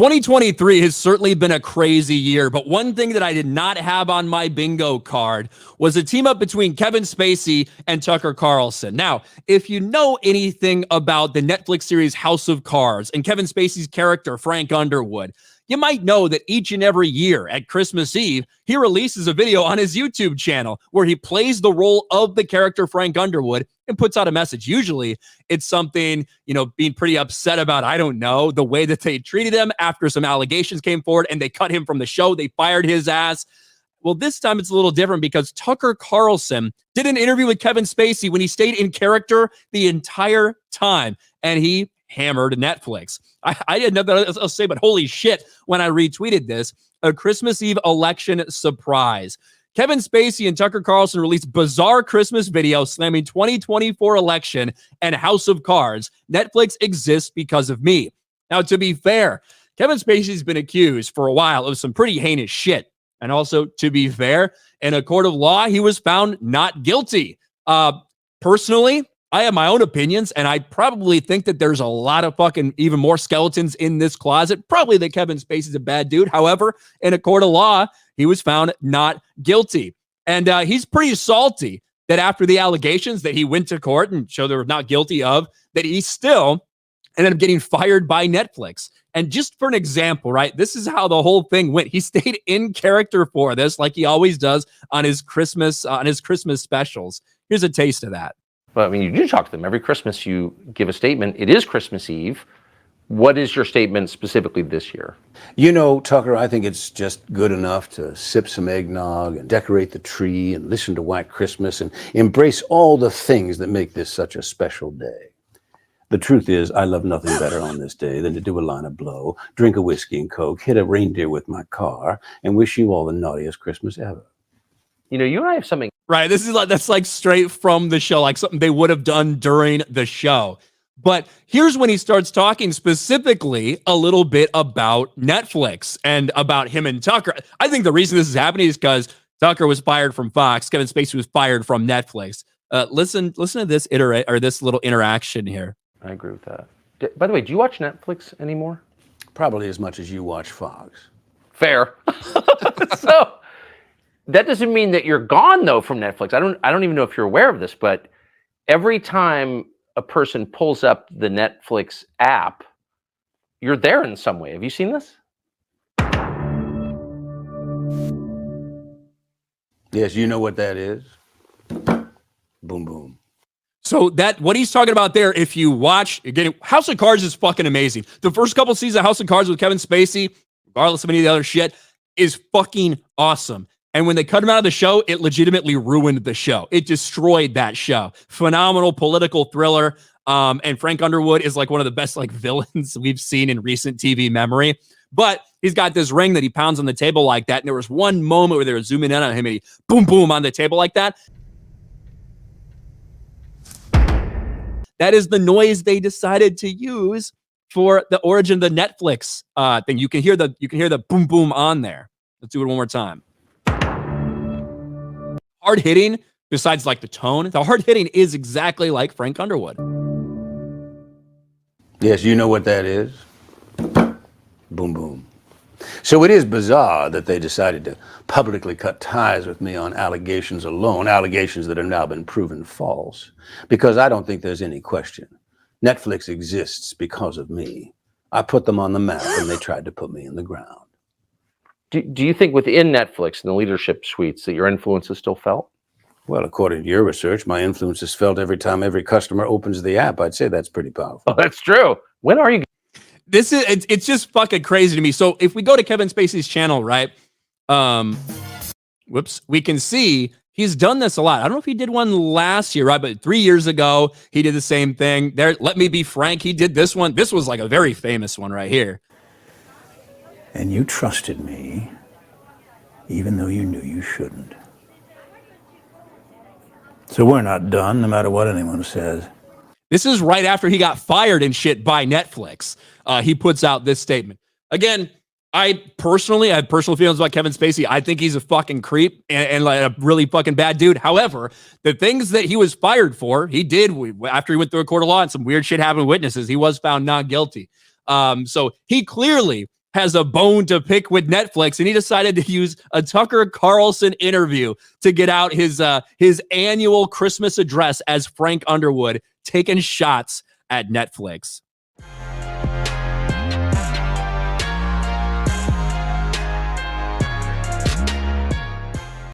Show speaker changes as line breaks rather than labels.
2023 has certainly been a crazy year, but one thing that I did not have on my bingo card was a team up between Kevin Spacey and Tucker Carlson. Now, if you know anything about the Netflix series House of Cards and Kevin Spacey's character, Frank Underwood, you might know that each and every year at Christmas Eve, he releases a video on his YouTube channel where he plays the role of the character Frank Underwood and puts out a message. Usually it's something, being pretty upset about, I don't know, the way that they treated him after some allegations came forward and they cut him from the show. They fired his ass. Well, this time it's a little different because Tucker Carlson did an interview with Kevin Spacey when he stayed in character the entire time, and he hammered Netflix. I had nothing else to say, but holy shit, when I retweeted this, a Christmas Eve election surprise. Kevin Spacey and Tucker Carlson released bizarre Christmas video slamming 2024 election and House of Cards. Netflix exists because of me. Now, to be fair, Kevin Spacey's been accused for a while of some pretty heinous shit. And also, to be fair, in a court of law, he was found not guilty. Personally, I have my own opinions, and I probably think that there's a lot of fucking even more skeletons in this closet. Probably that Kevin Spacey's a bad dude. However, in a court of law, he was found not guilty. And he's pretty salty that after the allegations that he went to court and showed they were not guilty of, that he still ended up getting fired by Netflix. And just for an example, right, this is how the whole thing went. He stayed in character for this, like he always does on his Christmas specials. Here's a taste of that.
Well, I mean, you do talk to them. Every Christmas you give a statement. It is Christmas Eve. What is your statement specifically this year?
Tucker, I think it's just good enough to sip some eggnog and decorate the tree and listen to White Christmas and embrace all the things that make this such a special day. The truth is, I love nothing better on this day than to do a line of blow, drink a whiskey and Coke, hit a reindeer with my car, and wish you all the naughtiest Christmas ever.
You and I have something.
Right. That's like straight from the show, like something they would have done during the show. But here's when he starts talking specifically a little bit about Netflix and about him and Tucker. I think the reason this is happening is because Tucker was fired from Fox. Kevin Spacey was fired from Netflix. Listen to this this little interaction here.
I agree with that. By the way, do you watch Netflix anymore?
Probably as much as you watch Fox.
Fair. So that doesn't mean that you're gone though from Netflix. I don't even know if you're aware of this, but every time a person pulls up the Netflix app, you're there in some way. Have you seen this?
Yes, you know what that is? Boom, boom.
So what he's talking about there, if you watch, again, House of Cards is fucking amazing. The first couple seasons of House of Cards with Kevin Spacey, regardless of any of the other shit, is fucking awesome. And when they cut him out of the show, it legitimately ruined the show. It destroyed that show. Phenomenal political thriller. And Frank Underwood is like one of the best like villains we've seen in recent TV memory. But he's got this ring that he pounds on the table like that. And there was one moment where they were zooming in on him and he boom, boom on the table like that. That is the noise they decided to use for the origin of the Netflix thing. You can hear the boom, boom on there. Let's do it one more time. Hard hitting, besides like the tone, the hard hitting is exactly like Frank Underwood.
Yes, you know what that is? Boom, boom. So it is bizarre that they decided to publicly cut ties with me on allegations alone, allegations that have now been proven false, because I don't think there's any question. Netflix exists because of me. I put them on the map and they tried to put me in the ground.
Do you think within Netflix and the leadership suites that your influence is still felt?
Well, according to your research, my influence is felt every time every customer opens the app. I'd say that's pretty powerful.
Oh, that's true. When are you?
It's just fucking crazy to me. So if we go to Kevin Spacey's channel, right? We can see he's done this a lot. I don't know if he did one last year, right? But 3 years ago, he did the same thing. There, let me be frank. He did this one. This was like a very famous one right here.
And you trusted me, even though you knew you shouldn't. So we're not done, no matter what anyone says.
This is right after he got fired and shit by Netflix. He puts out this statement. Again, I have personal feelings about Kevin Spacey. I think he's a fucking creep and like a really fucking bad dude. However, the things that he was fired for, he did after he went through a court of law and some weird shit happened with witnesses. He was found not guilty. So he clearly has a bone to pick with Netflix, and he decided to use a Tucker Carlson interview to get out his annual Christmas address as Frank Underwood taking shots at Netflix.